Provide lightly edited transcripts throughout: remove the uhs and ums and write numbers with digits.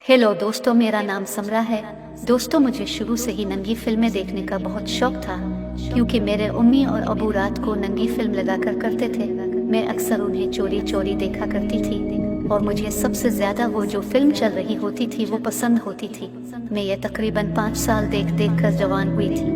Hello दोस्तों, मेरा नाम समरा है। दोस्तों, मुझे शुरू से ही नंगी फिल्में देखने का बहुत शौक था, क्योंकि मेरे अम्मी और अबू रात को नंगी फिल्म लगाकर करते थे। मैं अक्सर उन्हें चोरी चोरी देखा करती थी और मुझे सबसे ज्यादा वो जो फिल्म चल रही होती थी वो पसंद होती थी। मैं ये तकरीबन 5 साल देख देख कर जवान हुई थी।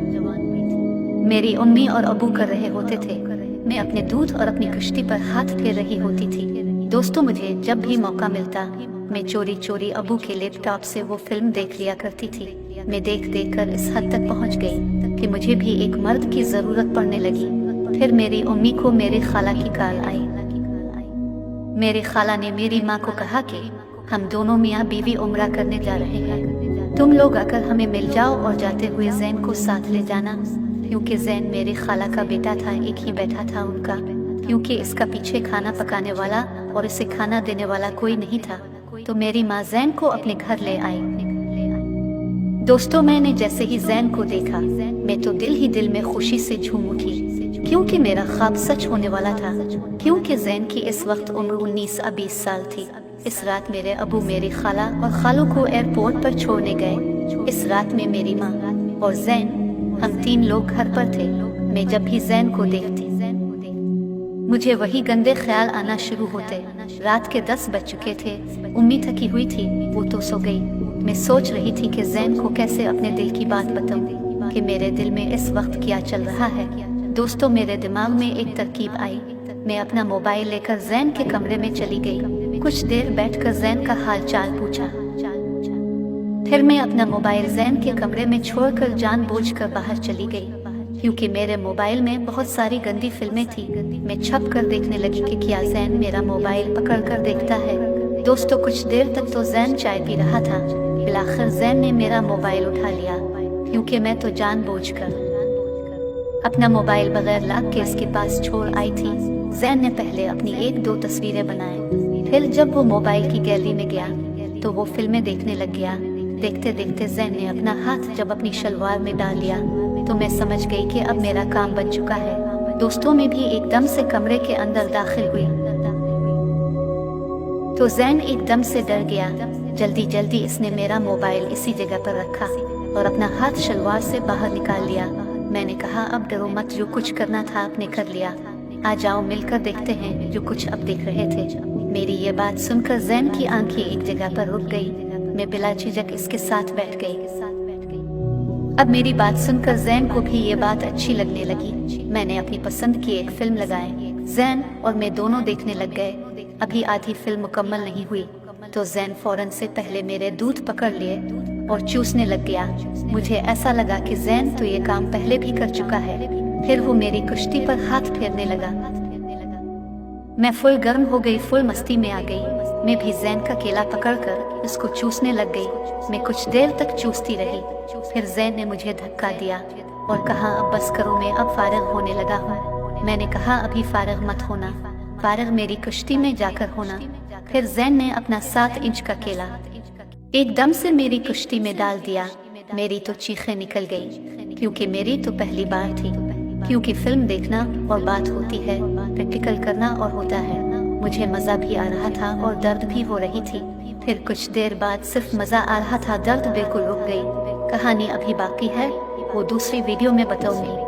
मेरी अम्मी और अबू कर रहे होते थे, मैं अपने दूध और अपनी कश्ती पर हाथ फेर रही होती थी। दोस्तों, मुझे जब भी मौका मिलता मैं चोरी चोरी अबू के लैपटॉप से वो फिल्म देख लिया करती थी। मैं देख देख कर इस हद तक पहुंच गई कि मुझे भी एक मर्द की जरूरत पड़ने लगी। फिर मेरी अम्मी को मेरी खाला की कॉल आई। मेरी खाला ने मेरी माँ को कहा कि हम दोनों मियाँ बीवी उम्रा करने जा रहे हैं, तुम लोग आकर हमें मिल जाओ और जाते हुए जैन को साथ ले जाना। क्योंकि जैन मेरी खाला का बेटा था, एक ही बेटा था उनका, क्योंकि इसका पीछे खाना पकाने वाला और इसे खाना देने वाला कोई नहीं था। तो मेरी माँ जैन को अपने घर ले आई। दोस्तों, मैंने जैसे ही जैन को देखा मैं तो दिल ही दिल में खुशी से झूम उठी, क्योंकि मेरा ख्वाब सच होने वाला था। क्योंकि जैन की इस वक्त उम्र 19 या 20 साल थी। इस रात मेरे अबू मेरी खाला और खालू को एयरपोर्ट पर छोड़ने गए। इस रात में मेरी माँ और जैन, हम 3 लोग घर पर थे। मैं जब भी जैन को देखती मुझे वही गंदे ख्याल आना शुरू होते। रात के 10 बज चुके थे, उम्मी थकी हुई थी, वो तो सो गई। मैं सोच रही थी कि जैन को कैसे अपने दिल की बात बताऊं कि मेरे दिल में इस वक्त क्या चल रहा है। दोस्तों, मेरे दिमाग में एक तरकीब आई। मैं अपना मोबाइल लेकर जैन के कमरे में चली गई। कुछ देर बैठकर जैन का हाल चाल पूछा। फिर मैं अपना मोबाइल जैन के कमरे में छोड़कर जानबूझकर बाहर चली गई, क्योंकि मेरे मोबाइल में बहुत सारी गंदी फिल्में थी। मैं छप कर देखने लगी कि क्या जैन मेरा मोबाइल पकड़ कर देखता है। दोस्तों, कुछ देर तक तो जैन चाय पी रहा था। फिर आखिर जैन ने मेरा मोबाइल उठा लिया, क्योंकि मैं तो जानबूझकर अपना मोबाइल बगैर लाक के इसके पास छोड़ आई थी। जैन ने पहले अपनी 1-2 तस्वीरें बनाए, फिर जब वो मोबाइल की गैलरी में गया तो वो फिल्में देखने लग गया। देखते देखते जैन ने अपना हाथ जब अपनी शलवार में डाल लिया तो मैं समझ गई कि अब मेरा काम बन चुका है। दोस्तों, मैं भी एकदम से कमरे के अंदर दाखिल हुई तो जैन एकदम से डर गया। जल्दी जल्दी इसने मेरा मोबाइल इसी जगह पर रखा और अपना हाथ शलवार से बाहर निकाल लिया। मैंने कहा, अब डरो मत, जो कुछ करना था आपने कर लिया। आ जाओ मिलकर देखते हैं जो कुछ अब देख रहे थे। मेरी ये बात सुनकर जैन की आंखें एक जगह पर रुक गई। मैं बिला झिझक इसके साथ बैठ गई। अब मेरी बात सुनकर जैन को भी ये बात अच्छी लगने लगी। मैंने अपनी पसंद की एक फिल्म लगाई। जैन और मैं दोनों देखने लग गए। अभी आधी फिल्म मुकम्मल नहीं हुई तो जैन फौरन से पहले मेरे दूध पकड़ लिए और चूसने लग गया। मुझे ऐसा लगा कि जैन तो ये काम पहले भी कर चुका है। फिर वो मेरी कुश्ती पर हाथ फेरने लगा। मैं फुल गर्म हो गई, फुल मस्ती में आ गई। मैं भी जैन का केला पकड़कर उसको चूसने लग गई। मैं कुछ देर तक चूसती रही। फिर जैन ने मुझे धक्का दिया और कहा, अब बस करो, मैं अब फारिग होने लगा हूँ। मैंने कहा, अभी फारिग मत होना, फारिग मेरी कश्ती में जाकर होना। फिर जैन ने अपना 7 इंच का केला एकदम से मेरी कश्ती में डाल दिया। मेरी तो चीखें निकल गई, क्योंकि मेरी तो पहली बार थी। क्योंकि फिल्म देखना और बात होती है, प्रैक्टिकल करना और होता है। मुझे मजा भी आ रहा था और दर्द भी हो रही थी। फिर कुछ देर बाद सिर्फ मजा आ रहा था, दर्द बिल्कुल रुक गई। कहानी अभी बाकी है, वो दूसरी वीडियो में बताऊंगी,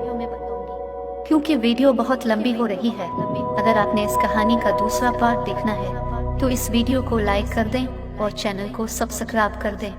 क्योंकि वीडियो बहुत लंबी हो रही है। अगर आपने इस कहानी का दूसरा पार्ट देखना है तो इस वीडियो को लाइक कर दें और चैनल को सब्सक्राइब कर दें।